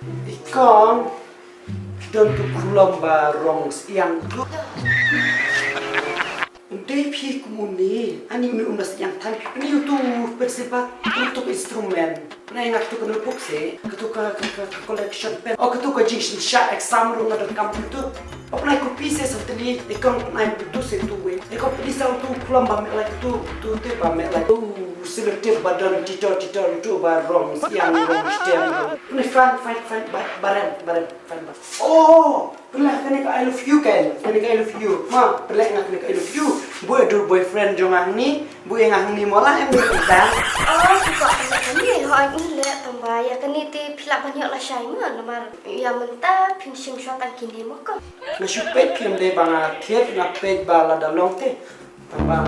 Ikan dan pulang barong yang Untuk kumuni, ani unas yang tan, ini YouTube bersifat untuk instrumen. Nah, yang aku kenal buku ketuka collection pen, ketuka jinsin sya exam room ada kampung itu. Apa naik kopi saya seperti ikon naik itu situ we. Ikon bisa untuk pulang bamek lagi tu bamek lagi. Seletih badan titor itu barong yang rong stem. Ini fan barang. Oh, pernah kan I love you kan? Kan I love you. Ma, pernah kan I love you. Bu ada boyfriend jong ni, bu yang ni mola yang berubah. Oh, suka ni hoi ni le tambah ya kan itu pilak banyak lah syai mana nomor yang mentah pingsing syaitan kini maka. Nasupet film de bang tiap nak pet bala dalong te. Tambah.